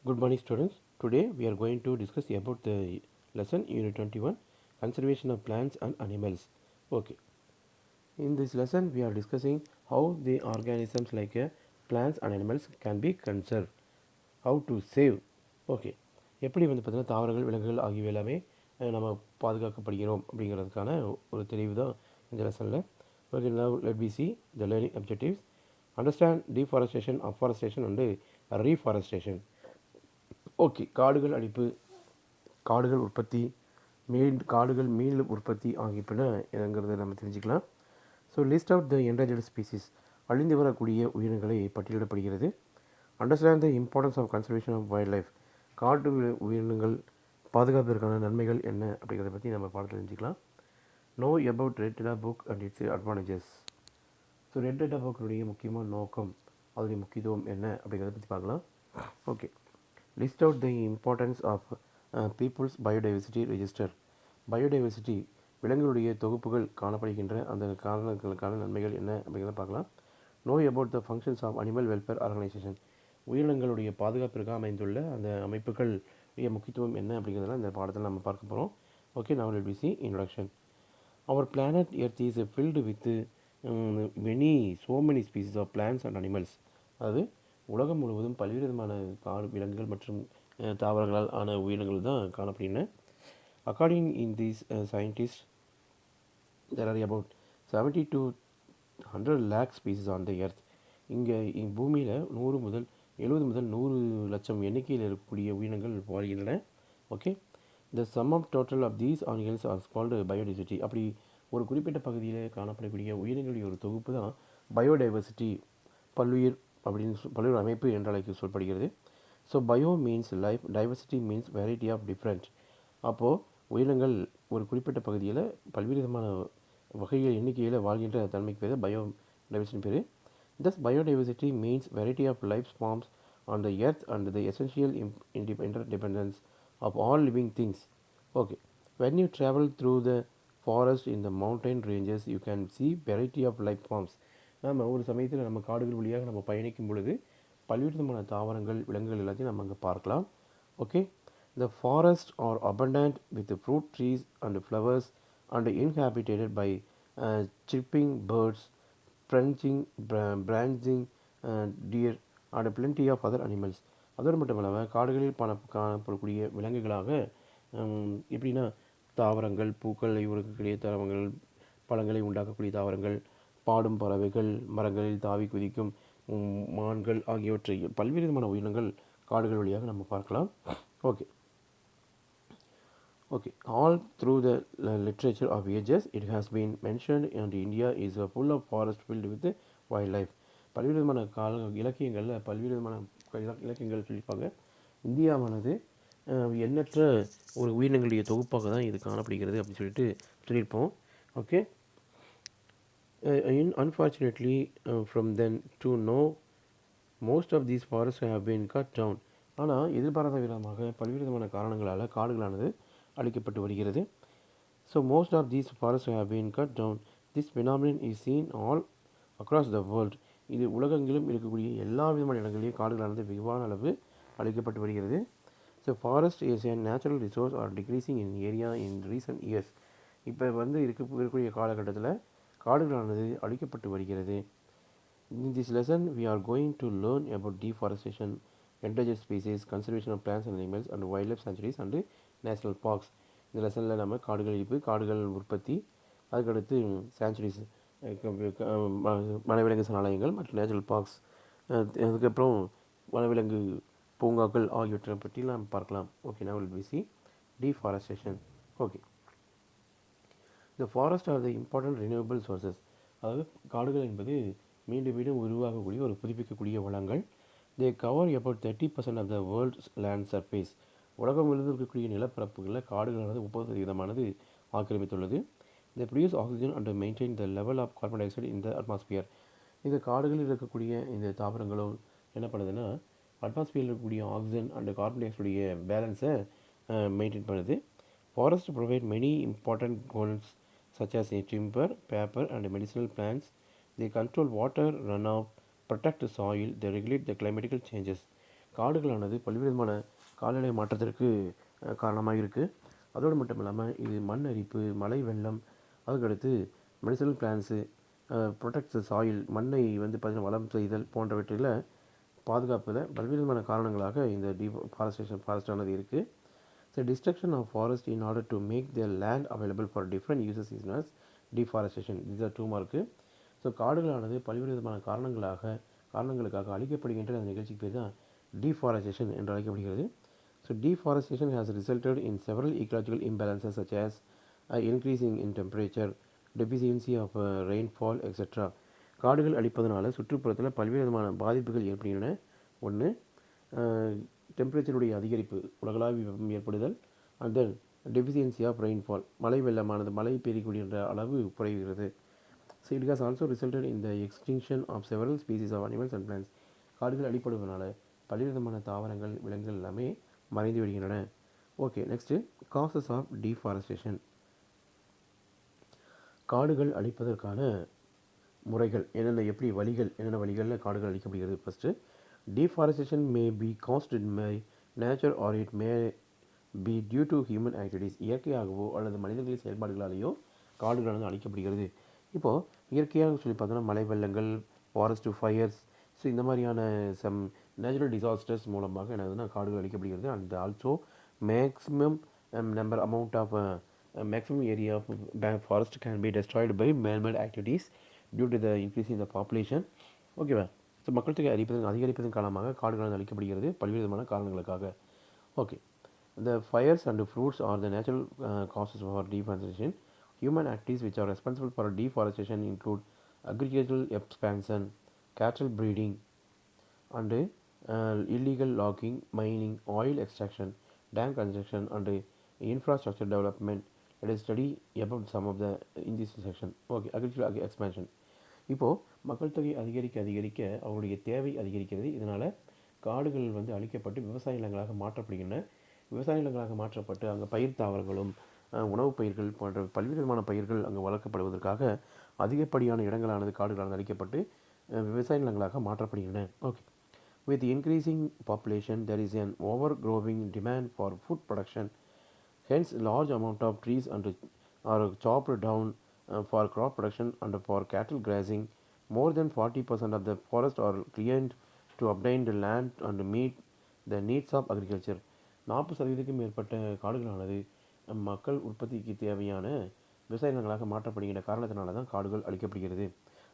Good morning students. Today we are going to discuss about the lesson unit 21 conservation of plants and animals. Okay. In this lesson we are discussing how the organisms like plants and animals can be conserved. How to save. Okay. எப்படி வந்து பார்த்தீங்கன்னா தாவரங்கள் விலங்குகள் ஆகியவை எல்லாமே நம்ம பாதுகாக்கப்படுகிறோம் அப்படிங்கிறதுக்கான ஒரு தெளிவு தான் இந்த லெசனில். Okay, now let me see the learning objectives. Understand deforestation, afforestation and reforestation. Okay, காடுகள் அழிப்பு, காடுகள் உற்பத்தி, காடுகள் மீள் உற்பத்தி ஆகியன என்னங்கிறத நம்ம தெரிஞ்சுக்கலாம். So list out the endangered species, அழிந்து வரக்கூடிய உயிரினங்களை பட்டியலிடப்படுகிறது. Understand the importance of conservation of wildlife, காட்டு உயிரினங்கள் பாதுகாப்பதற்கான நன்மைகள் என்ன அப்படிங்கிறத பற்றி நம்ம பாடத்தில் தெரிஞ்சுக்கலாம். Know about red data book and its advantages. So red data புக்கினுடைய முக்கியமான நோக்கம், அதனுடைய முக்கியத்துவம் என்ன அப்படிங்கிறத பற்றி பார்க்கலாம். Okay, list out the importance of people's biodiversity register. Biodiversity, விலங்குகளுடைய தொகுப்புகள் காணப்படுகின்ற அந்த காரணங்களுக்கான நன்மைகள் என்ன அப்படிங்கிறத பார்க்கலாம். Know about the functions of animal welfare organisation, உயிரினங்களுடைய பாதுகாப்பிற்காக அமைந்துள்ள அந்த அமைப்புகள் முக்கியத்துவம் என்ன அப்படிங்கிறதெல்லாம் இந்த பாடத்தில் நம்ம பார்க்க போகிறோம். Okay, now let me see introduction. Our planet Earth is filled with so many species of plants and animals. அது உலகம் முழுவதும் பல்வேறு விதமான விலங்குகள் மற்றும் தாவரங்களால் ஆன உயிரினங்கள் தான் காணப்படுகின்றன. According in these scientist there are about 70 to 100 lakh species on the earth. இங்கே பூமியில் 100 முதல் 70 முதல் 100 லட்சம் எண்ணிக்கையில் இருக்கக்கூடிய உயிரினங்கள் வாழ்கின்றன. Okay, the sum of total of these animals are called biodiversity. அப்படி ஒரு குறிப்பிட்ட பகுதியில் காணப்படக்கூடிய உயிரினங்களுடைய ஒரு தொகுப்பு தான் பயோடைவர்சிட்டி, பல்லுயிர் அப்படின்னு பல்லுயிர் அமைப்பு என்று சொல்லப்படுகிறது. So bio means life, diversity means variety of different. அப்போது உயிரினங்கள் ஒரு குறிப்பிட்ட பகுதியில் பல்வேறு விதமான வகைகள் எண்ணிக்கையில் வாழ்கின்ற தன்மைக்கு பேர் பயோ டைவர்சிட்டி பேர். Thus biodiversity means variety of life forms on the earth and the essential interdependence of all living things. Okay, when you travel through the forest in the mountain ranges you can see variety of life forms. நம்ம ஒரு சமயத்தில் நம்ம காடுகள் வழியாக நம்ம பயணிக்கும் பொழுது பல்வேறு விதமான தாவரங்கள் விலங்குகள் எல்லாத்தையும் நம்ம அங்கே பார்க்கலாம். Okay, the forests are abundant with fruit trees and flowers and inhabited by chirping birds, branching deer and plenty of other animals. அதோடு மட்டும் இல்லாமல் காடுகளில் காணப்படக்கூடிய விலங்குகளாக எப்படின்னா தாவரங்கள், பூக்களை உருக்கக்கூடிய தாவரங்கள், பழங்களை உண்டாக்கக்கூடிய தாவரங்கள், பாடும் பறவைகள், மரங்களில் தாவி குதிக்கும் மான்கள் ஆகியவற்றை பல்வேறு விதமான உயிரினங்கள் காடுகள் வழியாக நம்ம பார்க்கலாம். Okay, okay, all through the literature of ages it has been mentioned and India is full of forest filled with wildlife. பல்வேறு விதமான இலக்கியங்களில் பல்வேறு விதமான இலக்கியங்கள் சொல்லியிருப்பாங்க. இந்தியாவானது எண்ணற்ற ஒரு உயிரினங்களுடைய தொகுப்பாக தான் இது காணப்படுகிறது அப்படின்னு சொல்லியிருப்போம். Okay, unfortunately from then to now most of these forests have been cut down. ஆனால் எதிர்பாராத விதமாக பல்வேறு விதமான காரணங்களால் காடுகளானது அழிக்கப்பட்டு வருகிறது. So most of these forest have been cut down. This phenomenon is seen all across the world. இது உலகெங்கிலும் இருக்கக்கூடிய எல்லா விதமான இடங்களிலும் காடுகளானது வெகுவான அளவு அழிக்கப்பட்டு வருகிறது. So forest is a natural resource are decreasing in area in recent years. இப்போ வந்து இருக்கக்கூடிய காலகட்டத்தில் காடுகளானது அழிக்கப்பட்டு வருகிறது. In this lesson we are going to learn about deforestation, endangered species, conservation of plants and animals and wildlife sanctuaries and national parks. இந்த லெசனில் நம்ம காடுகள் அழிப்பு, காடுகள் உற்பத்தி, அதுக்கடுத்து சாங்சுரிஸ் வனவிலங்கு சரணாலயங்கள் மற்றும் நேச்சுரல் பார்க்ஸ், அதுக்கப்புறம் வனவிலங்கு பூங்காக்கள் ஆகியவற்றை பற்றி நாம் பார்க்கலாம். Okay, now we'll see deforestation. Okay, the forest are the important renewable sources. அதாவது காடுகள் என்பது மீண்டும் மீண்டும் உருவாகக்கூடிய ஒரு புதுப்பிக்கக்கூடிய வளங்கள். They cover about 30% of the world's land surface. உலகம் முழுவதும் இருக்கக்கூடிய நிலப்பரப்புகளில் காடுகளானது 30% ஆக்கிரமித்துள்ளது. They produce oxygen and maintain the level of carbon dioxide in the atmosphere. இந்த காடுகளில் இருக்கக்கூடிய இந்த தாவரங்களும் என்ன பண்ணுதுன்னா அட்மாஸ்பியரில் இருக்கக்கூடிய ஆக்சிஜன் அண்ட் கார்பன் டை ஆக்சைடுடைய பேலன்ஸை மெயின்டைன் பண்ணுது. Forest provide many important goals such as timber, paper and medicinal plants. They control water runoff, protect the soil, they regulate the climatical changes. காடுகளானது பல்வேறு விதமான காலநிலை மாற்றத்திற்கு காரணமாக இருக்குது. அதோடு மட்டும் இல்லாமல் இது மண் அரிப்பு, மழை வெள்ளம், அதுக்கடுத்து மெடிசனல் பிளான்ஸு, ப்ரொடெக்ட்ஸ் சாயில், மண்ணை வந்து பார்த்திங்கன்னா வளம் செய்தல் போன்றவற்றில் பாதுகாப்பில் பல்வேறு விதமான காரணங்களாக இந்த ஃபாரஸ்டானது இருக்குது. So destruction of forest in order to make the land available for different uses is known as deforestation. Is are 2 mark. So காடுகளானது பல்வேறு விதமான காரணங்களுக்காக அழிக்கப்படுகின்ற அந்த நிகழ்ச்சிக்கு பேர் தான் டிஃபாரஸ்டேஷன் என்று அழைக்கப்படுகிறது. So deforestation has resulted in several ecological imbalances such as increasing in temperature, deficiency of rainfall, etc. காடுகள் அழிப்பதனால சுற்றுப்புறத்தில் பல்வேறு விதமான பாதிப்புகள் ஏற்படுகின்றன. ஒன்று, டெம்பரேச்சருடைய அதிகரிப்பு, உலகளாவிய வெப்பம் ஏற்படுதல், and then deficiency of rainfall, மழை வெள்ளமானது மழை பெய்யக்கூடிய அளவு குறைகிறது. So it has also resulted in the extinction of several species of animals and plants. காடுகள் அழிப்படுவதனால பல்வேறு விதமான தாவரங்கள், விலங்குகள் எல்லாமே மறைந்து விடுகின்றன. Okay, next causes of deforestation. காடுகள் அழிப்பதற்கான முறைகள் என்னென்ன வழிகளில் காடுகள் அழிக்கப்படுகிறது. First, deforestation may be caused in my nature or it may be due to human activities. இயற்கையாகவோ அல்லது மனிதர்களின் செயல்பாடுகளாலேயோ காடுகளானது அழிக்கப்படுகிறது. இப்போது இயற்கையாக சொல்லி பார்த்தோன்னா மழை வெள்ளங்கள், ஃபாரஸ்ட் ஃபயர்ஸ், ஸோ இந்த மாதிரியான சம் நேச்சுரல் டிசாஸ்டர்ஸ் மூலமாக என்னதுன்னா காடுகள் அழிக்கப்படுகிறது. And also maximum area of forest can be destroyed by manmade activities due to the increase in the population. ஓகேவா? ஸோ மக்கள் தொகை அதிகரிப்பதன் காரணமாக காடுகள் அழிக்கப்படுகிறது பல்வேறு விதமான காரணங்களுக்காக. Okay, the fires and fruits are the natural causes for deforestation. Human activities which are responsible for deforestation include agricultural expansion, cattle breeding, and illegal logging, mining, oil extraction, dam construction, and infrastructure development. Let us study about some of the in this section. Okay, agricultural expansion. இப்போது மக்கள் தொகை அதிகரிக்க அவருடைய தேவை அதிகரிக்கிறது. இதனால் காடுகள் வந்து அழிக்கப்பட்டு விவசாய நிலங்களாக மாற்றப்படுகின்றன. விவசாய நிலங்களாக மாற்றப்பட்டு அங்கே பயிர் தாவரங்களும் உணவுப் பயிர்கள் போன்ற பல்வேறு விதமான பயிர்கள் அங்கே வளர்க்கப்படுவதற்காக அதிகப்படியான இடங்களானது காடுகளானது அழிக்கப்பட்டு விவசாய நிலங்களாக மாற்றப்படுகின்றன. Okay, with increasing population there is an overgrowing demand for food production. Hence large amount of trees are chopped down for crop production and for cattle grazing. More than 40% of the forest are cleared to obtain the land and meet the needs of agriculture. 40% மேற்பட்ட காடுகளானது மக்கள் உற்பத்திக்கு தேவையான விவசாய நிலங்களாக மாற்றப்படுகின்ற காரணத்தினால தான் காடுகள் அழிக்கப்படுகிறது.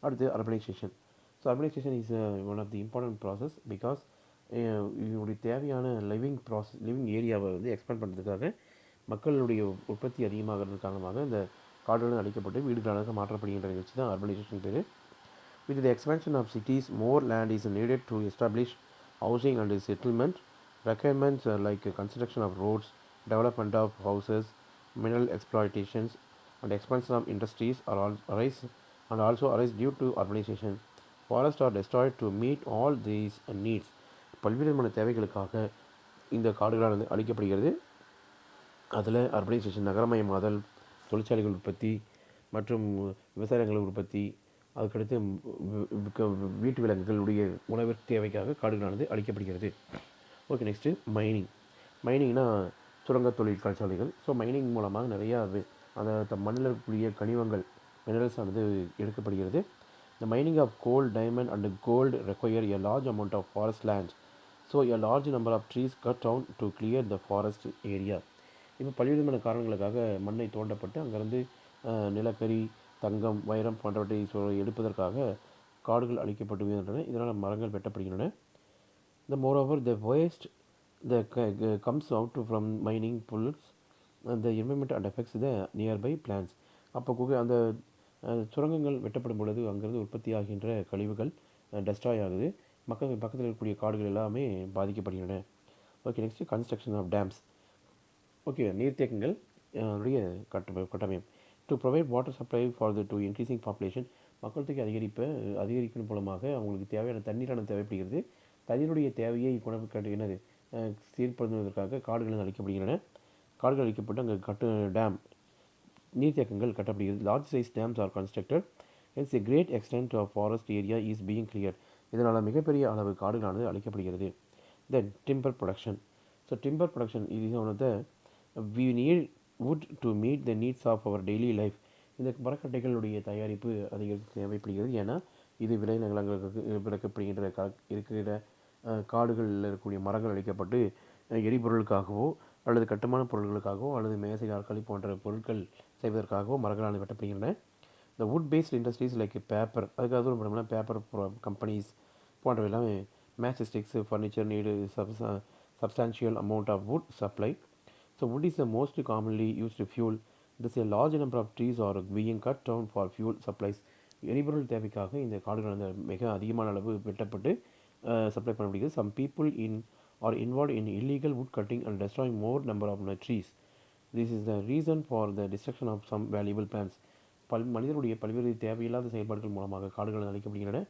அடுத்து urbanisation. So urbanisation is one of the important process because இதனுடைய தேவையான லிவிங் ஏரியாவை வந்து எக்ஸ்பேண்ட் பண்ணுறதுக்காக மக்களுடைய உற்பத்தி அதிகமாகிறது காரணமாக இந்த காடுகள் அழிக்கப்பட்டு வீடுகளாக மாற்றப்படுகின்ற நிகழ்ச்சி தான் அர்பனைசேஷன் பேர். With the expansion of cities, more land is needed to establish housing and settlement. Requirements like construction of roads, development of houses, mineral exploitations, and expansion of industries also arise due to urbanization. Forests are destroyed to meet all these needs. பல்வேறு விதமான தேவைகளுக்காக இந்த காடுகளானது அழிக்கப்படுகிறது. அதில் urbanisation, நகரமயமாதல், தொழிற்சாலைகள் உற்பத்தி மற்றும் விவசாயங்கள் உற்பத்தி, அதுக்கடுத்து வீட்டு விலங்குகளுடைய உணவு தேவைக்காக காடுகளானது அழிக்கப்படுகிறது. ஓகே, நெக்ஸ்ட்டு மைனிங்னா சுரங்க தொழிற்சாலைகள். ஸோ மைனிங் மூலமாக நிறையா அந்த மண்ணில் இருக்கக்கூடிய கனிமங்கள், மினரல்ஸ் ஆனது எடுக்கப்படுகிறது. The mining of coal, diamond and gold require a large amount of forest land. So a large number of trees cut down to clear the forest area. இப்போ பல்வேறு விதமான காரணங்களுக்காக மண்ணை தோண்டப்பட்டு அங்கேருந்து நிலக்கரி, தங்கம், வைரம் போன்றவற்றை எடுப்பதற்காக காடுகள் அழிக்கப்பட்டு வருகின்றன. இதனால் மரங்கள் வெட்டப்படுகின்றன. The moreover the waste comes out from mining pollutes the environment and affects the nearby plants. அப்போ அந்த சுரங்கங்கள் வெட்டப்படும் பொழுது அங்கேருந்து உற்பத்தி ஆகின்ற கழிவுகள் டெஸ்ட்ராய் ஆகுது. பக்கத்தில் இருக்கக்கூடிய காடுகள் எல்லாமே பாதிக்கப்படுகின்றன. Okay, next construction of dams. Okay, நீர்த்தேக்கங்கள் கட்டமைப்பு. To provide water supply for to increasing population. மக்கள் தொகை அதிகரிக்கும் மூலமாக அவங்களுக்கு தேவையான தண்ணீரான தேவைப்படுகிறது. தண்ணீருடைய தேவையை என்னது சீர்படுத்துவதற்காக காடுகள் அழிக்கப்படுகின்றன. காடுகள் அழிக்கப்பட்டு அங்கே டேம் நீர்த்தேக்கங்கள் கட்டப்படுகிறது. Large size dams are constructed. Hence a great extent of forest area is being clear. இதனால் மிகப்பெரிய அளவு காடுகளானது அழிக்கப்படுகிறது. Then timber production. So timber production is one of the we need wood to meet the needs of our daily life. இந்த மரக்கட்டைகளுடைய தயாரிப்பு அதிகரித்து தேவைப்படுகிறது. ஏன்னா இது விளைநிலங்களுக்கு விளக்கப்படுகின்ற இருக்கிற காடுகளில் இருக்கக்கூடிய மரங்கள் அழிக்கப்பட்டு எரிபொருளுக்காகவோ அல்லது கட்டுமான பொருட்களுக்காகவோ அல்லது மேசை நாற்காலி போன்ற பொருட்கள் செய்வதற்காகவோ மரங்களால் வெட்டப்படுகின்றன. இந்த would paste industries like paper, அதுக்காக நம்ம பண்ணோம்னா பேப்பர் கம்பெனிஸ் போன்றவை எல்லாமே match sticks furniture need substantial amount of wood supply. So wood is the most commonly used fuel. Thus a large number of trees are being cut down for fuel supplies. எரிபொருள் தேவைக்காக இந்த காடுகள் வந்து மிக அதிகமான அளவு வெட்டப்பட்டு சப்ளை பண்ண முடியுது. Some people are involved in illegal wood cutting and destroying more number of trees. This is the reason for the destruction of some valuable plants. மனிதனுடைய பல்வேறு தேவையில்லாத செயல்பாடுகள் மூலமாக காடுகள் அழிக்கப்படுகின்றன.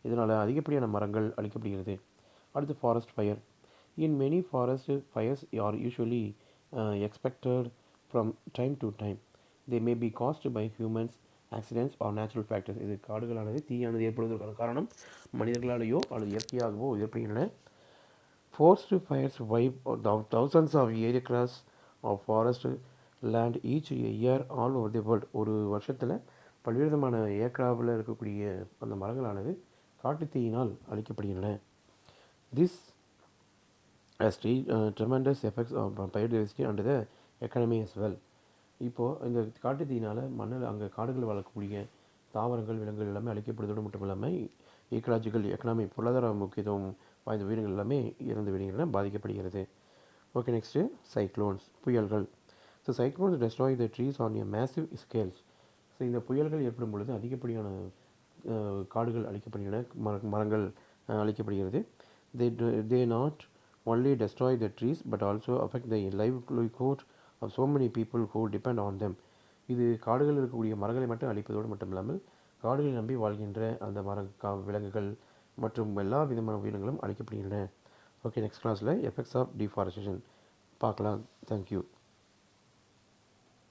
இதனால் அதிகப்படியான மரங்கள் அழிக்கப்படுகிறது. அடுத்து forest fire. In many forest fires are usually expected from time to time. They may be caused by humans, accidents or natural factors. இது காடுகளானது தீயானது ஏற்படுவதற்கான காரணம் மனிதர்களாலேயோ அல்லது இயற்கையாகவோ ஏற்படுகின்றன. Forest fires wipe out thousands of acres of forest land each year all over the world. ஒரு வருஷத்தில் பல்வேறு விதமான ஏக்கராவில் இருக்கக்கூடிய அந்த மரங்களானது காட்டுத்தீயினால் அழிக்கப்படுகின்றன. This has tremendous effects on biodiversity and the economy as well. இப்போது இந்த காட்டுத்தீயினால் மண்ணில் அங்கே காடுகள் வளர்க்கக்கூடிய தாவரங்கள் விலங்குகள் எல்லாமே அழிக்கப்படுவதோடு மட்டும் இல்லாமல் ஈக்கலாஜிக்கல் எக்கனாமி பொருளாதார முக்கியத்துவம் வாய்ந்த உயிரினங்கள் எல்லாமே இறந்து விடுகின்றன, பாதிக்கப்படுகிறது. ஓகே, நெக்ஸ்ட்டு சைக்ளோன்ஸ், புயல்கள். So cyclones destroy the trees on a massive scales. So இந்த புயல்கள் ஏற்படும் பொழுது அதிகப்படியான காடுகள் அழிக்கப்படுகின்றன, மரங்கள் அழிக்கப்படுகிறது. They not only destroy the trees but also affect the livelihood of so many people who depend on them. இது காடுகளில் இருக்கக்கூடிய மரங்களை மட்டும் அழிப்பதோடு மட்டும் இல்லாமல் காடுகளை நம்பி வாழ்கின்ற அந்த விலங்குகள் மற்றும் எல்லா விதமான உயிரினங்களும் அழிக்கப்படுகின்றன. ஓகே, நெக்ஸ்ட் கிளாஸில் எஃபெக்ட்ஸ் ஆஃப் டிஃபாரஸ்டேஷன் பார்க்கலாம். தேங்க்யூ.